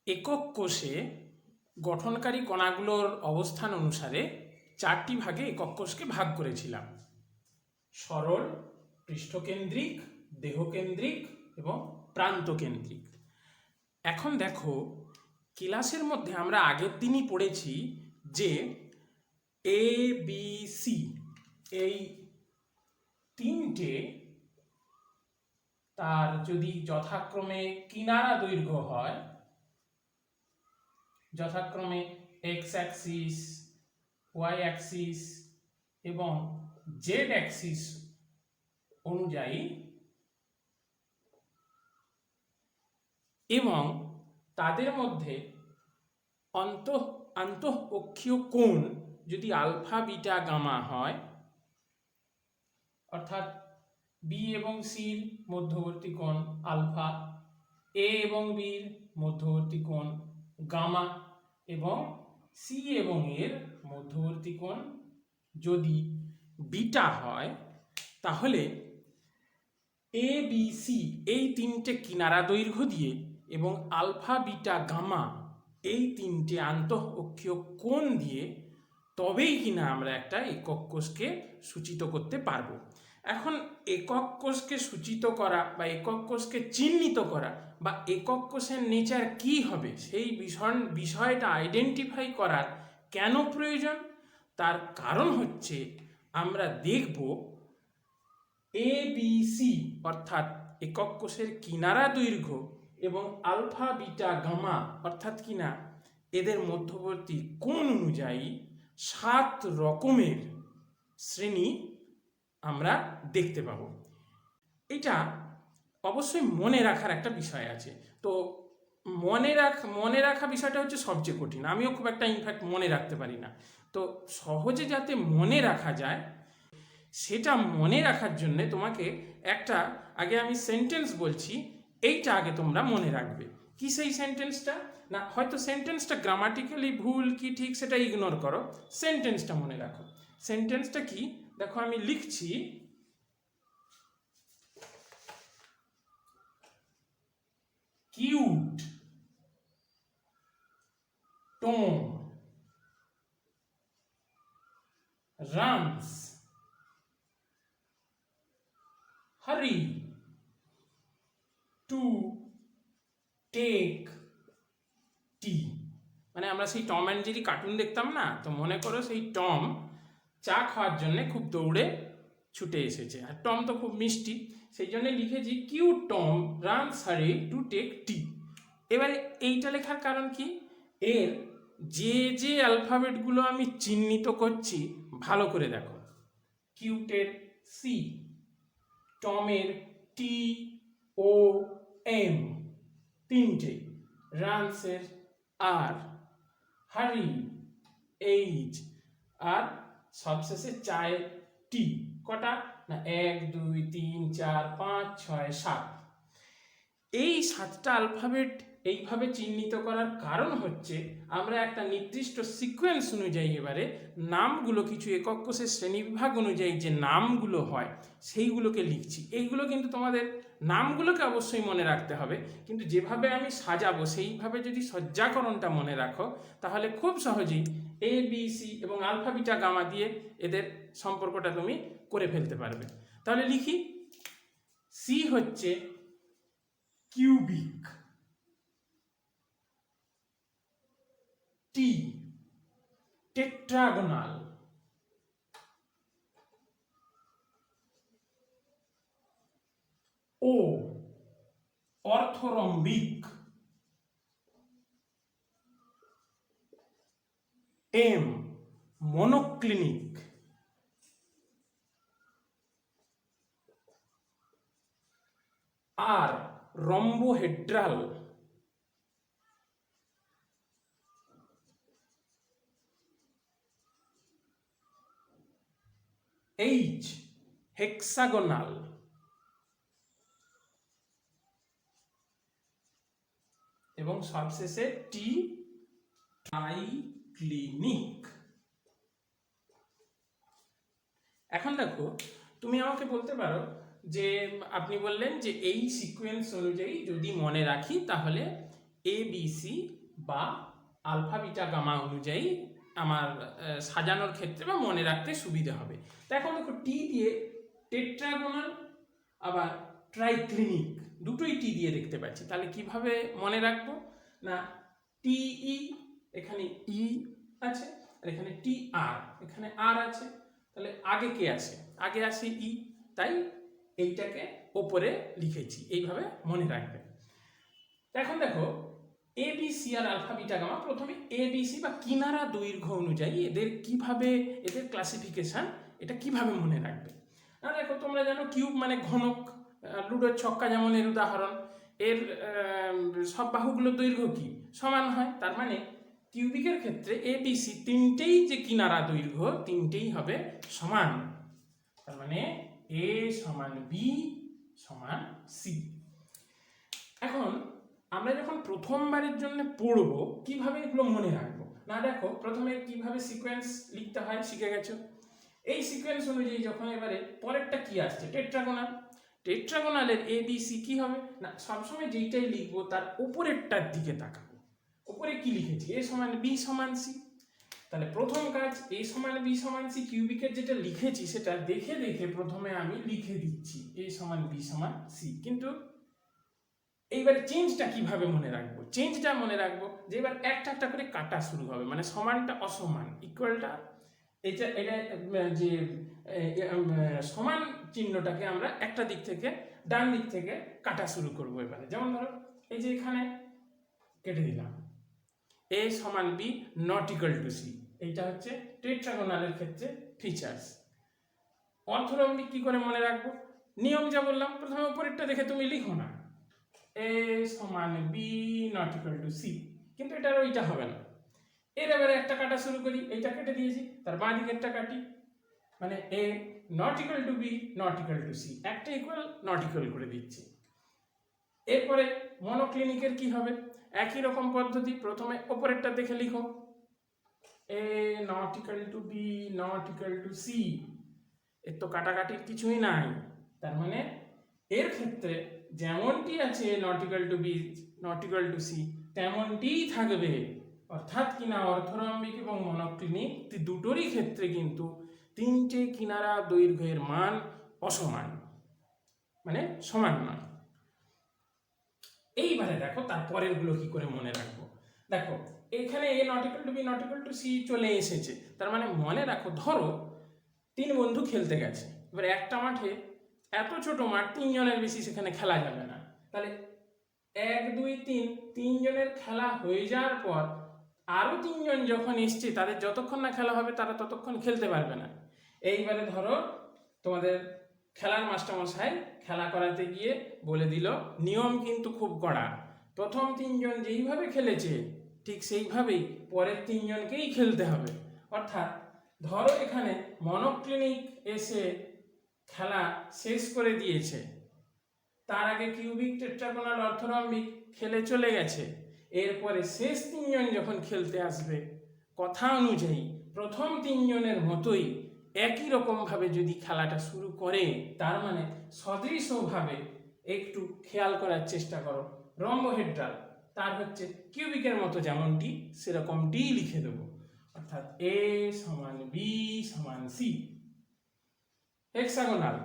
একক কোষে গঠনকারী কণাগুলোর অবস্থান অনুসারে চারটি ভাগে একক কোষকে ভাগ করেছিলাম: সরল, পৃষ্ঠকেন্দ্রিক, দেহকেন্দ্রিক এবং প্রান্তকেন্দ্রিক। এখন দেখো, ক্লাসের মধ্যে আমরা আগের দিনই পড়েছি যে এ বি সি এই তিনটে তার যদি যথাক্রমে কিনারা দৈর্ঘ্য হয়, যথাক্রমে এক্স অ্যাক্সিস, ওয়াই অ্যাক্সিস এবং জেড অ্যাক্সিস অনুযায়ী, এবং তাদের মধ্যে আন্তঃঅক্ষীয় কোণ যদি আলফা, বিটা, গামা হয়, অর্থাৎ বি এবং সির মধ্যবর্তী কোণ আলফা, এ এবং বির মধ্যবর্তী কোণ গামা এবং সি এবং এর মধ্যবর্তী কোণ যদি বিটা হয়, তাহলে এ বি সি এই তিনটে কিনারা দৈর্ঘ্য দিয়ে এবং আলফা, বিটা, গামা এই তিনটে আন্তঃঅক্ষীয় কোণ দিয়ে তবেই কিনা আমরা একটা একক কোষকে সূচিত করতে পারবো। এখন একক কোষকে সূচিত করা বা একক কোষকে চিহ্নিত করা বা একক কোষের নেচার কি হবে সেই বিষয়টা আইডেন্টিফাই করার কেন প্রয়োজন, তার কারণ হচ্ছে আমরা দেখব এ বি সি অর্থাৎ একক কোষের কিনারা দৈর্ঘ্য এবং আলফা, বিটা, গামা অর্থাৎ কিনা এদের মধ্যবর্তী কোণ অনুযায়ী 7 রকমের শ্রেণী আমরা দেখতে পাব। এটা অবশ্যই মনে রাখার একটা বিষয় আছে। তো মনে রাখা বিষয়টা হচ্ছে সবচেয়ে কঠিন। আমিও খুব একটা ইনফ্যাক্ট মনে রাখতে পারি না। তো সহজে যাতে মনে রাখা যায়, সেটা মনে রাখার জন্য তোমাকে একটা, আগে আমি সেন্টেন্স বলছি, এইটা আগে তোমরা মনে রাখবে। কি সেই সেন্টেন্সটা? না, হয়তো সেন্টেন্সটা গ্রামাটিক্যালি ভুল কি ঠিক সেটা ইগনোর করো, সেন্টেন্সটা মনে রাখো। সেন্টেন্সটা কি? দেখো আমি লিখছি, cute Tom runs hurry to take tea। মানে আমরা সেই টম অ্যান্ড জেরি কার্টুন দেখতাম না? তো মনে করো সেই টম চা খাওয়ার জন্য খুব দৌড়ে ছুটে এসেছে, আর টম তো খুব মিষ্টি, সেই জন্য লিখেছি cute Tom runs hurry to take tea. এবারে এইটা লেখার কারণ কি? এর যে যে অ্যালফাবেটগুলো আমি চিহ্নিত করছি ভালো করে দেখো। কিউটের সি, টমের টি ও এম তিনটে, রানসের আর, হারি এইচ, আর সবশেষে চায়ের টি। কটা? না 1 2 3 4 5 6 7। এই 7টা অ্যালফাবেট এইভাবে চিহ্নিত করার কারণ হচ্ছে আমরা একটা নির্দিষ্ট সিকোয়েন্স অনুযায়ী এবারে নামগুলো, কিছু একক কোষের শ্রেণীবিভাগ অনুযায়ী যে নামগুলো হয় সেইগুলোকে লিখছি। এইগুলো কিন্তু তোমাদের নামগুলোকে অবশ্যই মনে রাখতে হবে, কিন্তু যেভাবে আমি সাজাবো সেইভাবে যদি সজ্জাকরণটা মনে রাখো, তাহলে খুব সহজেই এ বি সি এবং আলফা, বিটা, গামা দিয়ে এদের সম্পর্কটা তুমি করে ফেলতে পারবে। তাহলে লিখি, সি হচ্ছে কিউবিক, টি টেট্রাগোনাল, ও অর্থরম্বিক, এম মনোক্লিনিক, আর রম্বোহেড্রাল, এইচ হেক্সাগোনাল, এবং সবশেষে টি ট্রাইক্লিনিক। এখন দেখো, তুমি আমাকে বলতে পারো যে আপনি বললেন যে এই সিকোয়েন্স অনুযায়ী যদি মনে রাখি তাহলে এ বি সি বা আলফা বিটা গামা অনুযায়ী আমার সাজানোর ক্ষেত্রে বা মনে রাখতে সুবিধা হবে। তো এখন দেখো টি দিয়ে টেট্রাগোনাল আবার ট্রাইক্লিনিক দুটোই টি দিয়ে দেখতে পাচ্ছি, তাহলে কিভাবে মনে রাখবো না, টিই এখানে ই আছে আর এখানে টি আর এখানে আর আছে, তাহলে আগে কে আসে, আগে আসে ই, তাই এইটাকে ওপরে লিখেছি, এইভাবে মনে রাখবে। এখন দেখো A B C R alpha beta gamma, প্রথমে এ বি সি বা কিনারা দৈর্ঘ্য অনুযায়ী এদের কিভাবে, এদের ক্লাসিফিকেশন এটা কিভাবে মনে রাখবে না, দেখো তোমরা জানো কিউব মানে ঘনক, লুডোর ছক্কা যেমন এর উদাহরণ, এর সব বাহুগুলোর দৈর্ঘ্য কি সমান হয়, তার মানে কিউবিকের ক্ষেত্রে এ বি সি তিনটেই যে কিনারা দৈর্ঘ্য তিনটেই হবে সমান, তার মানে এ সমান বি সমান সি। এখন আমরা যখন প্রথমবারের জন্য পড়বো কিভাবে এগুলো মনে রাখবো না, দেখো প্রথমে কিভাবে সিকোয়েন্স লিখতে হয় শিখে গেছো, এই সিকোয়েন্স অনুযায়ী যখন এবারে পরেরটা কি আসছে টেট্রাগোনাল, টেট্রাগোনালের এ বি সি কি হবে না, সবসময় যেইটাই লিখবো তার উপরেরটার দিকে তাকাবো, উপরে কি লিখেছি এ সমান বি সমান সি, তাহলে প্রথম কাজ এ সমান বি সমান সি, কিউবিকের যেটা লিখেছি সেটা দেখে দেখে প্রথমে আমি লিখে দিচ্ছি এ সমান বি সমান সি। কিন্তু এইবার চেঞ্জটা কিভাবে মনে রাখবো, চেঞ্জটা মনে রাখবো যে এবার একটা একটা করে কাটা শুরু হবে, মানে সমানটা অসমান, ইকুয়ালটা এটা এটা যে সমান চিহ্নটাকে আমরা একটা দিক থেকে ডান দিক থেকে কাটা শুরু করবো এবারে, যেমন ধরো এই যে এখানে কেটে দিলাম এ সমান B not equal to c, এইটা হচ্ছে টেট্রাগোনালের ক্ষেত্রে ফিচার্স। অর্থরম্বিক কি করে মনে রাখবো, নিয়ম যা বললাম, প্রথমে উপরেরটা দেখে তুমি লিখো না এ সমান B not equal to c, কিন্তু এটার ওইটা হবে না, এর এবারে একটা কাটা শুরু করি, এইটা কেটে দিয়েছি তার বাঁ দিকেরটা কাটি, মানে A not equal to B not equal to C, একটা ইকুয়াল নট ইকুয়াল করে দিচ্ছি। এরপরে মনোক্লিনিকের কি হবে, একই রকম পদ্ধতি, প্রথমে ওপরেরটা দেখে লিখো A not equal to B not equal to C, এর তো কাটাকাটির কিছুই নাই, তার মানে এর ক্ষেত্রে যেমনটি আছে not equal to B not equal to C তেমনটিই থাকবে, অর্থাৎ কিনা অর্থরম্বিক এবং মনোক্লিনিক দুটোরই ক্ষেত্রে কিন্তু তিনটে কিনারা দৈর্ঘ্যের মান অসমান, মানে সমান নয়। এইবারে দেখো তারপরের গুলো কি করে মনে রাখবো, দেখো এখানে A not equal to B not equal to C চলে এসেছে, তার মানে মনে রাখো ধরো তিন বন্ধু খেলতে গেছে, এবার একটা মাঠে এত ছোট মাঠ তিনজনের বেশি সেখানে খেলা যাবে না, তাহলে এক দুই তিন তিনজনের খেলা হয়ে যাওয়ার পর আরো তিনজন যখন এসছে তাদের যতক্ষণ না খেলা হবে তারা ততক্ষণ খেলতে পারবে না। এইবারে ধরো তোমাদের খেলার মাস্টারমশাই খেলা করাতে গিয়ে বলে দিল নিয়ম কিন্তু খুব কড়া, প্রথম তিনজন যেইভাবে খেলেছে ঠিক সেইভাবেই পরের তিনজনকেই খেলতে হবে, অর্থাৎ ধরো এখানে মনোক্লিনিক এসে খেলা শেষ করে দিয়েছে, তার আগে কিউবিক টেট্রাগোনাল অর্থরম্বিক খেলে চলে গেছে, এরপরে শেষ তিনজন যখন খেলতে আসবে কথা অনুযায়ী প্রথম তিনজনের মতোই একই রকমভাবে যদি খেলাটা শুরু করে, তার মানে সদৃশভাবে একটু খেয়াল করার চেষ্টা করো, রম্বোহেড্রাল তার হচ্ছে কিউবিকের মতো যেমনটি সেরকমটি লিখে দেবো, অর্থাৎ এ সমান বি সমান সি। হেক্সাগোনাল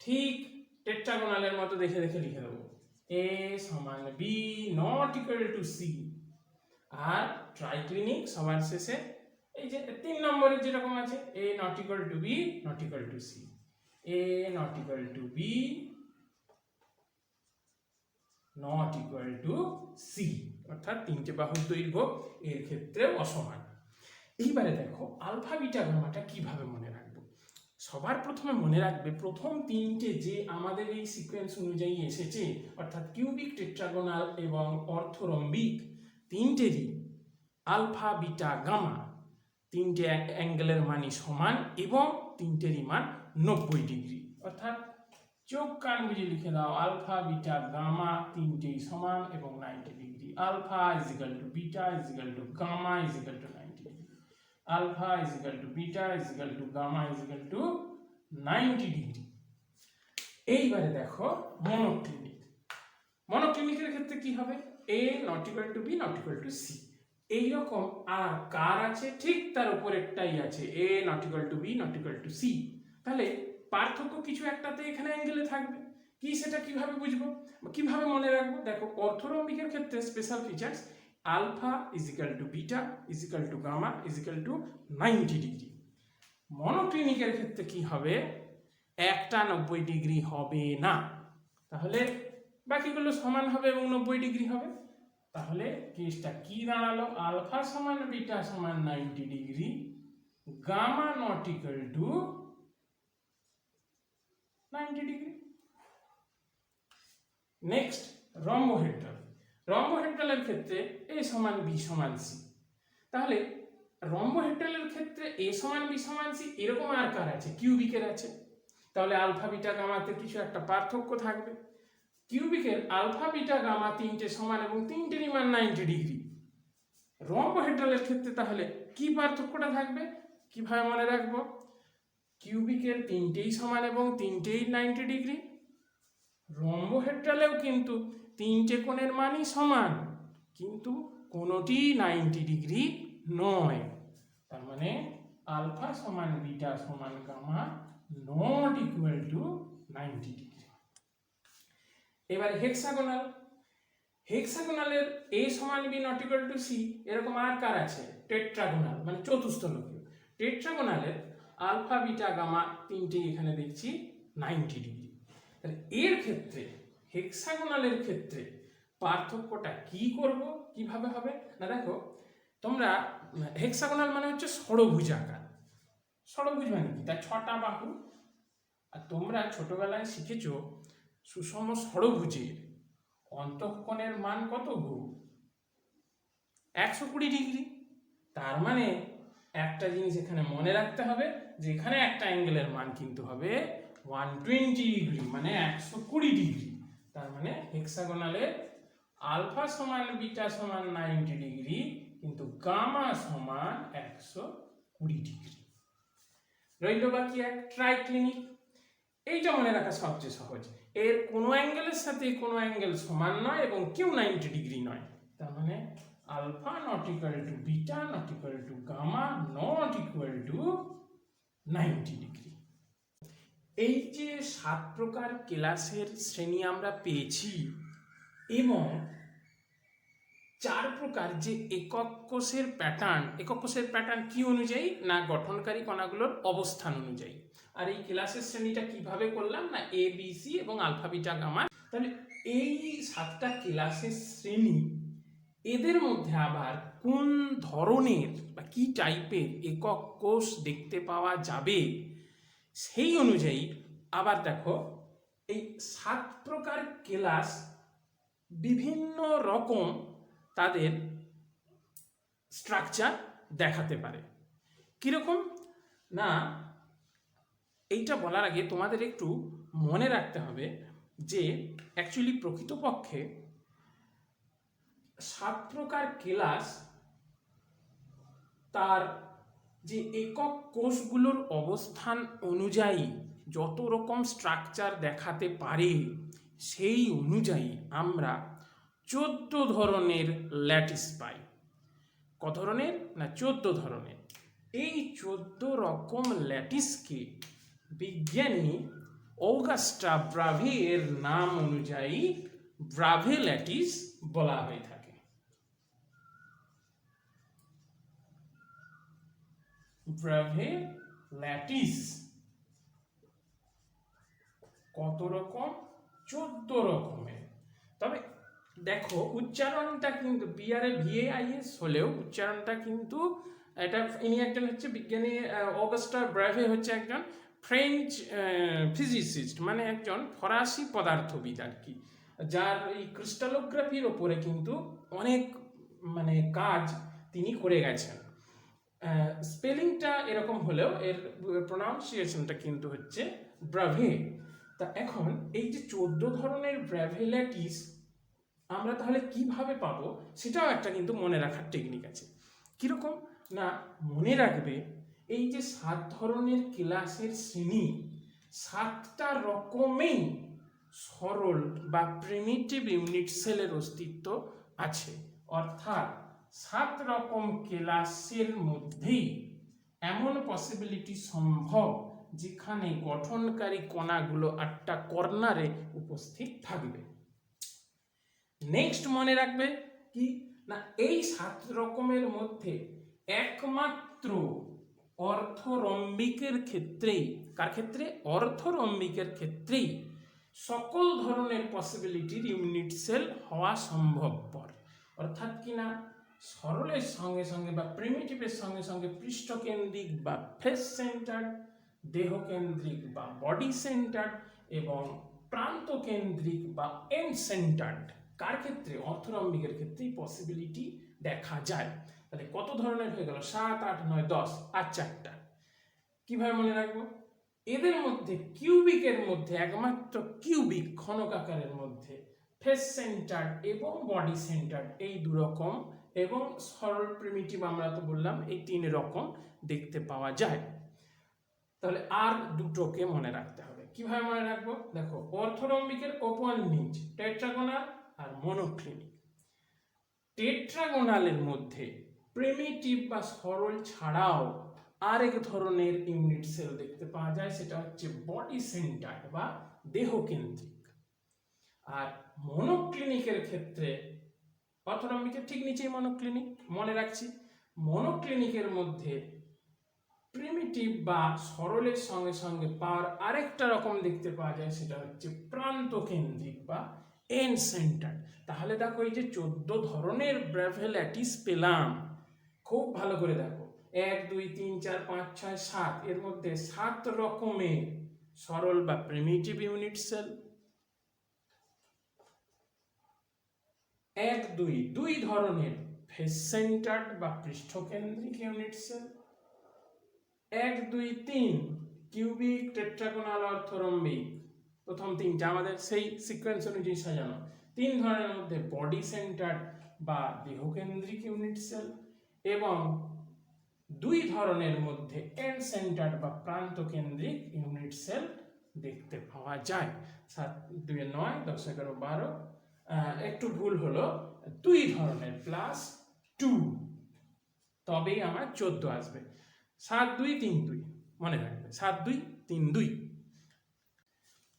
ঠিক টেট্রাগোনালের মতো দেখে দেখে লিখে দেবো এ সমান B not equal to C, আর ট্রাইক্লিনিক সবার শেষে এই যে 3 নম্বরের যেরকম আছে A not equal to B not equal to C, A not equal to B not equal to C, অর্থাৎ তিনটে বাহুর দৈর্ঘ্য এর ক্ষেত্রে অসমান। এইবারে দেখো আলফা বিটা গামাটা কিভাবে মনে রাখবো, সবার প্রথমে মনে রাখবে প্রথম তিনটে যে আমাদের এই সিকোয়েন্স অনুযায়ী এসেছে, অর্থাৎ কিউবিক টেট্রাগোনাল এবং অর্থরম্বিক তিনটেরই আলফা বিটা গামা তিনটে অ্যাঙ্গেলের মানই সমান এবং তিনটেরই মান 90 ডিগ্রি, অর্থাৎ চোখ কান বুঝে লিখে দাও আলফা বিটা গামা তিনটেই সমান এবং 90 degree, alpha is equal to beta is equal to gamma is equal to 90 degree, alpha is equal to beta is equal to gamma is equal to 90 degree. এইবারে দেখো মনোক্লিনিক, মনোক্লিনিকের ক্ষেত্রে কি হবে A not equal to B not equal to C. এইরকম আর কার আছে ঠিক তার উপরেরটাই আছে A not equal to B not equal to C. তাহলে পার্থক্য কিছু একটাতে এখানে অ্যাঙ্গেলে থাকবে, কি সেটা কিভাবে বুঝবো, কিভাবে মনে রাখবো? দেখো অর্থরম্বিকের ক্ষেত্রে special features alpha is equal to beta is equal to gamma is equal to 90 degree. মনোক্লিনিকের ক্ষেত্রে কি হবে, একটা 90 ডিগ্রি হবে না, তাহলে বাকিগুলো সমান হবে এবং 90 ডিগ্রি হবে। তাহলে কেসটা কি দাঁড়ালো, আলফা সমান বিটা সমান 90 degree, gamma not equal to 90 degree. Next rhombohedral. রম্বোহেড্রালের ক্ষেত্রে এ সমান বি সমান সি। তাহলে রম্বোহেড্রালের ক্ষেত্রে এ সমান বি সমান সি এরকম আর কার আছে, কিউবিকের আছে। তাহলে আলফা বিটা গামাতে কিছু একটা পার্থক্য থাকবে। কিউবিকের আলফা বিটা গামা তিনটে সমান এবং তিনটেরই মান 90 ডিগ্রি। রম্বোহেড্রালের ক্ষেত্রে তাহলে কি পার্থক্যটা থাকবে, কিভাবে মনে রাখবো? কিউবিকের তিনটেই সমান এবং তিনটেই 90 ডিগ্রি। রম্বোহেড্রালেও কিন্তু তিনটে কোণের মানই সমান, কিন্তু কোনোটি 90 ডিগ্রি নয়। তার মানে আলফা সমান বিটা সমান gamma not equal to 90 degree. এবার হেক্সাগোনাল। হেক্সাগোনালের এ সমান B not equal to c এরকম আর কার আছে, টেট্রাগোনাল মানে চতুস্তলকীয়। টেট্রাগোনালের আলফা বিটা গামা তিনটেই এখানে দেখছি 90 ডিগ্রি। তাহলে এর ক্ষেত্রে হেক্সাগোনালের ক্ষেত্রে পার্থক্যটা কি করব, কিভাবে হবে না? দেখো তোমরা হেক্সাগোনাল মানে হচ্ছে ষড়ভুজাকার। ষড়ভুজ মানে কি, তার 6টা বাহু। আর তোমরা ছোটবেলায় শিখেছো সুষম ষড়ভুজের অন্তঃকোণের মান কত গো, 120 ডিগ্রি। তার মানে একটা জিনিস এখানে মনে রাখতে হবে যে এখানে একটা অ্যাঙ্গেলের মান কিন্তু হবে 120 ডিগ্রি মানে 120 ডিগ্রি। তার মানে হেক্সাগোনালের আলফা সমান বিটা সমান 90 ডিগ্রি, কিন্তু গামা সমান 120 ডিগ্রি। রইল বাকি এক ট্রাইক্লিনিক। এইটা মনে রাখা সবচেয়ে সহজ, এর কোনো অ্যাঙ্গেলের সাথে কোনো অ্যাঙ্গেল সমান নয় এবং কেউ 90 ডিগ্রি নয়। তার মানে alpha not equal to beta not equal to gamma not equal to 90 degree. এই যে 7 প্রকার কেলাসের শ্রেণী আমরা পেয়েছি এবং 4 প্রকার যে একক কোষের প্যাটার্ন, একক কোষের প্যাটার্ন কি অনুযায়ী না গঠনকারী কণাগুলোর অবস্থান অনুযায়ী। আর এই ক্লাসের শ্রেণীটা কিভাবে করলাম না এ বি সি এবং আলফা বিটা গামা। তাহলে এই 7টা ক্লাসের শ্রেণী, এদের মধ্যে আবার কোন ধরনের বা কি টাইপের একক কোষ দেখতে পাওয়া যাবে সেই অনুযায়ী আবার দেখো এই 7 প্রকার ক্লাস বিভিন্ন রকম তাদের স্ট্রাকচার দেখাতে পারে। কিরকম না, এইটা বলার আগে তোমাদের একটু মনে রাখতে হবে যে অ্যাকচুয়ালি প্রকৃতপক্ষে 7 প্রকার ক্লাস তার যে একক কোষগুলোর অবস্থান অনুযায়ী যত রকম স্ট্রাকচার দেখাতে পারে সেই অনুযায়ী আমরা 14 ধরনের ল্যাটিস পাই। ক ধরনের না 14 ধরনের। এই 14 রকম ল্যাটিসকে বিজ্ঞানী অগাস্টা ব্রাভে এর নাম অনুযায়ী ব্রাভে ল্যাটিস বলা হয়ে থাকে। ব্রাভে ল্যাটিস কত রকম, 14 রকমের। তবে দেখো উচ্চারণটা কিন্তু বিআরএ ভিএআইএস হলেও উচ্চারণটা কিন্তু এটা, ইনি একজন হচ্ছে বিজ্ঞানী অগাস্টা ব্রাভে হচ্ছে একজন ফ্রেঞ্চ ফিজিসিস্ট মানে একজন ফরাসি পদার্থবিদ আর কি, যার এই ক্রিস্টালোগ্রাফির ওপরে কিন্তু অনেক মানে কাজ তিনি করে গেছেন। স্পেলিংটা এরকম হলেও এর প্রোনাউন্সিয়েশনটা কিন্তু হচ্ছে ব্রাভে। তা এখন এই যে 14 ধরনের ব্রাভে ল্যাটিস আমরা তাহলে কিভাবে পাবো সেটাও একটা কিন্তু মনে রাখার টেকনিক আছে। কিরকম না, মনে রাখবে এই যে 7 ধরনের ক্লাসের শ্রেণী 7টা রকমেই সরল বা প্রিমিটিভ ইউনিট সেলের অস্তিত্ব আছে, অর্থাৎ 7 রকম কেলাসের মধ্যেই এমন পসিবিলিটি সম্ভব যেখানে গঠনকারী কণাগুলো 8টা কর্নারে উপস্থিত থাকবে। নেক্সট মনে রাখবে কি না, এই 7 রকমের মধ্যে একমাত্র অর্থরম্বিকের ক্ষেত্রেই, কার ক্ষেত্রে? অর্থরম্বিকের ক্ষেত্রেই সকল ধরনের পসিবিলিটির ইউনিট সেল হওয়া সম্ভবপর। অর্থাৎ কি না, সরলের সঙ্গে সঙ্গে বা প্রিমিটিভের সঙ্গে সঙ্গে পৃষ্ঠকেন্দ্রিক বা ফেস সেন্টার, দেহকেন্দ্রিক বা বডি সেন্টার এবং প্রান্তকেন্দ্রিক বা এন্ড সেন্টার্ড, কার ক্ষেত্রে? অর্থরম্বিকের ক্ষেত্রেই পসিবিলিটি দেখা যায়। তাহলে কত ধরনের হয়ে গেল? 7, 8, 9, 10 আর 4টা। কিভাবে মনে রাখবো? এদের মধ্যে কিউবিকের মধ্যে একমাত্র কিউবিক ঘনকাকারের মধ্যে ফেস সেন্টার এবং বডি সেন্টার এই 2 রকম, এবং সরল প্রিমিটিভ আমরা তো বললাম এই 3 রকম দেখতে পাওয়া যায়। তাহলে আর দুটোকে মনে রাখতে হবে। কিভাবে মনে রাখবো? দেখো, অর্থরম্বিকের ওপর নিচ, টেট্রাগোনাল আর মনোক্লিনিক। টেট্রাগোনালের মধ্যে প্রিমিটিভ বা সরল ছাড়াও আরেক ধরনের ইউনিট সেল দেখতে পাওয়া যায়, সেটা হচ্ছে বডি সেন্টার বা দেহকেন্দ্রিক। আর মনোক্লিনিকের ক্ষেত্রে, অর্থরম্বিকের ঠিক নিচেই মনোক্লিনিক, মনে রাখছি, মনোক্লিনিকের মধ্যে প্রিমিটিভ বা সরলের সঙ্গে সঙ্গে পাওয়ার আরেকটা রকম দেখতে পাওয়া যায়, সেটা হচ্ছে প্রান্তকেন্দ্রিক বা এন্ড সেন্টার। তাহলে দেখো, এই যে 14 ধরনের ব্রাভে ল্যাটিস পেলাম, খুব ভালো করে দেখো, 1, 2, 3, 4, 5, 6, 7, এর মধ্যে 7 রকমের সরল বা প্রিমিটিভ ইউনিট সেল, 1, 2, 2 ধরনের ফেস সেন্টার্ড বা পৃষ্ঠকেন্দ্রিক ইউনিট সেল, 1, 2, 3 কিউবিক, টেট্রাগোনাল, অর্থরম্বিক, প্রথম 3টা আমাদের সেই সিকোয়েন্স অনুযায়ী সাজানো। 3 ধরনের মধ্যে বডি সেন্টার বা দেহকেন্দ্রিক ইউনিট সেল, এবং 2 ধরনের মধ্যে এন্ড সেন্টার বা প্রান্তকেন্দ্রিক ইউনিট সেল দেখতে পাওয়া যায়। 7, 2, 9, 10, 11, 12, একটু ভুল হলো, 2 ধরনের প্লাস 2, তবেই আমার 14 আসবে। 7, 2, 3, 2 মনে রাখবে, 7, 2, 3, 2।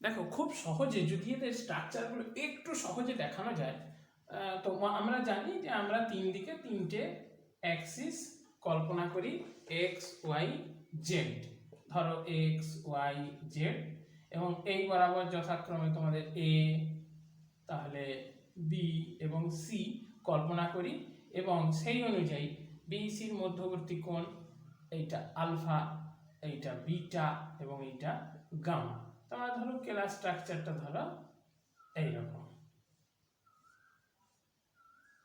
দেখো, খুব সহজে যদি এদের স্ট্রাকচারগুলো একটু সহজে দেখানো যায়, তো আমরা জানি যে আমরা 3 দিকে 3টে অ্যাক্সিস কল্পনা করি, এক্স, ওয়াই, জেড। ধরো এক্স, ওয়াই, জেড, এবং এই বরাবর যথাক্রমে তোমাদের এ, তাহলে বি এবং সি কল্পনা করি, এবং সেই অনুযায়ী বিসির মধ্যবর্তী কোণ এইটা আলফা, এইটা বিটা এবং এইটা গামা। তোমরা ধরো কেলাস স্ট্রাকচারটা ধরো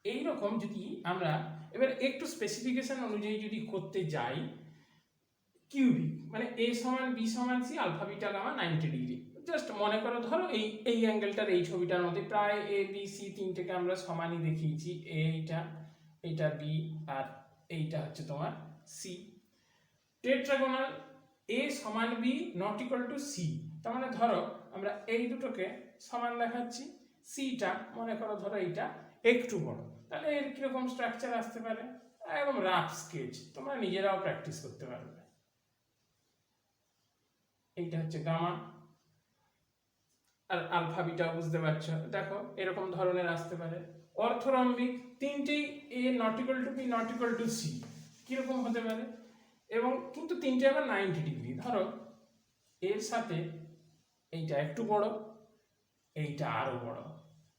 এইরকম যদি আমরা এবার একটু স্পেসিফিকেশন অনুযায়ী যদি করতে যাই, কিউবিক মানে এ সমান বি সমান c, alpha beta gamma 90 degree. Just মনে করো, ধরো এই অ্যাঙ্গেলটার এই ছবিটার মধ্যে প্রায় এ বি সি তিনটেকে আমরা সমানই দেখিয়েছি, এইটা বি আর এইটা হচ্ছে তোমার সি। টেট্রাগোনাল এ সমান B not equal to c, তার মানে ধরো আমরা এই দুটোকে সমান দেখাচ্ছি, সিটা মনে করো ধরো এইটা একটু বড়, তাহলে এর কিরকম স্ট্রাকচার আসতে পারে? একদম রাফ স্কেচ, তোমরা নিজেরাও প্র্যাকটিস করতে পারবে। এইটা হচ্ছে গামা, আর আলফা বিটা বুঝতে পারছো, দেখো এরকম ধরনের আসতে পারে। অর্থরম্বিক তিনটেই A not equal to B not equal to C, কিরকম হতে পারে? এবং কিন্তু তিনটে আবার 90 ডিগ্রি, ধরো এর সাথে এইটা একটু বড়, এইটা আরো বড়,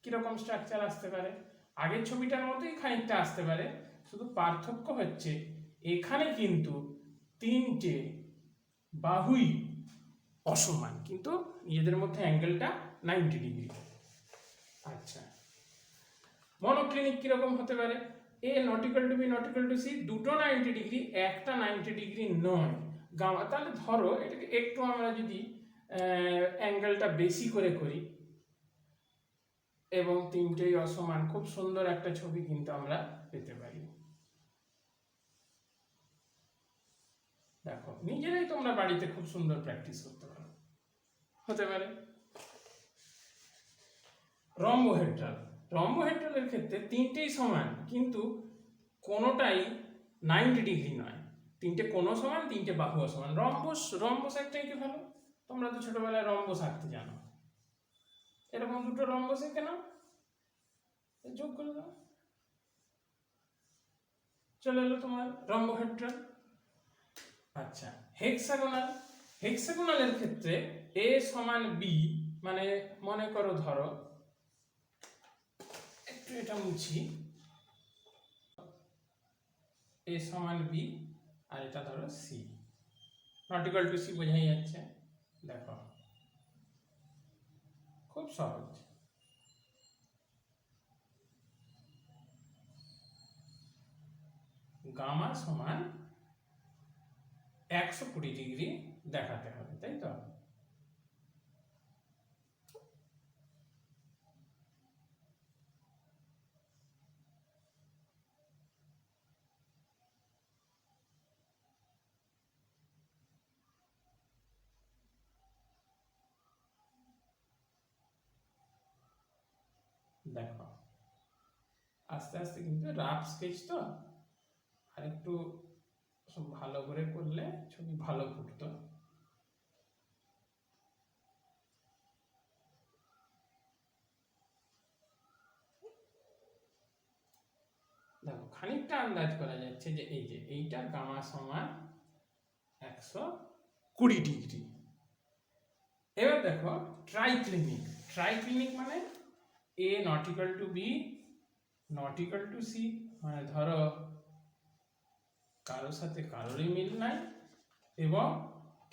কিরকম স্ট্রাকচার আসতে পারে? আগের ছবিটার মতোই খানিকটা আসতে পারে, শুধু পার্থক্য হচ্ছে এখানে কিন্তু তিনটে বাহুই অসমান, কিন্তু নিজেদের মধ্যে অ্যাঙ্গেলটা 90 ডিগ্রি। আচ্ছা, মনোক্লিনিক কিরকম হতে পারে? A not equal to B not equal to C, দুটো 90 ডিগ্রি, একটা 90 ডিগ্রি নয়। গামা, তাহলে ধরো এটাকে একটু আমরা যদি অ্যাঙ্গেলটা বেশি করে করি এবং তিনটেই অসমান, খুব সুন্দর একটা ছবি কিন্তু আমরা পেতে পারি। দেখো, নিজেরাই তোমরা বাড়িতে খুব সুন্দর প্র্যাকটিস করতে পারো, হতে পারে। রম্বোহেড্রাল, রম্বোহেড্রালের ক্ষেত্রে তিনটেই সমান, কিন্তু কোনোটাই 90 ডিগ্রি নয়। তিনটে কোণ সমান, তিনটে বাহুও সমান। রম্বস একটাই কি ভালো, তোমরা তো ছোটবেলায় রম্বস আঁকতে জানো। এরকম দুটো রম্বস এঁকে নাও, যোগ করে দাও, চলে এলো তোমার রম্বোহেড্রাল। আচ্ছা, হেক্সাগোনালের ক্ষেত্রে এ সমান বি, মানে মনে করো, ধরো একটু এটা মুছি, এ সমান বি আর এটা ধরো c, not equal to c বোঝাই যাচ্ছে। দেখো খুব সহজ। গামা সমান 120 ডিগ্রি দেখাতে হবে, তাই তো? দেখো আস্তে আস্তে, কিন্তু রাফ স্কেচ তো, আর একটু সব ভালো করে করলে ছবি ভালো ফুটতো। দেখো খানিকটা আন্দাজ করা যাচ্ছে যে এই যে এইটা গামা সমান 120 ডিগ্রি। এবার দেখো ট্রাইক্লিনিক মানে A not equal to B not equal to C, মানে ধরো কারোর সাথে কারোরই মিল নাই এবং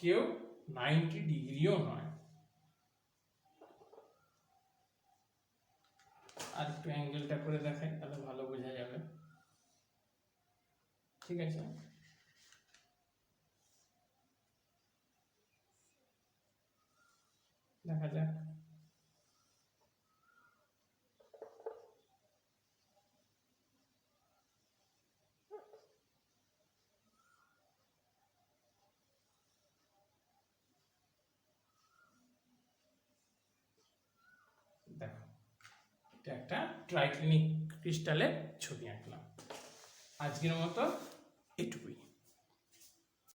কেউ 90 ডিগ্রিও নয়। আর একটু অ্যাঙ্গেলটা করে দেখাই, তাহলে ভালো বোঝা যাবে। ঠিক আছে, দেখা যাক। দেখো এটা একটা ট্রাইক্লিনিক ক্রিস্টালের ছবি আঁকলাম। আজকের মতো এটুকুই।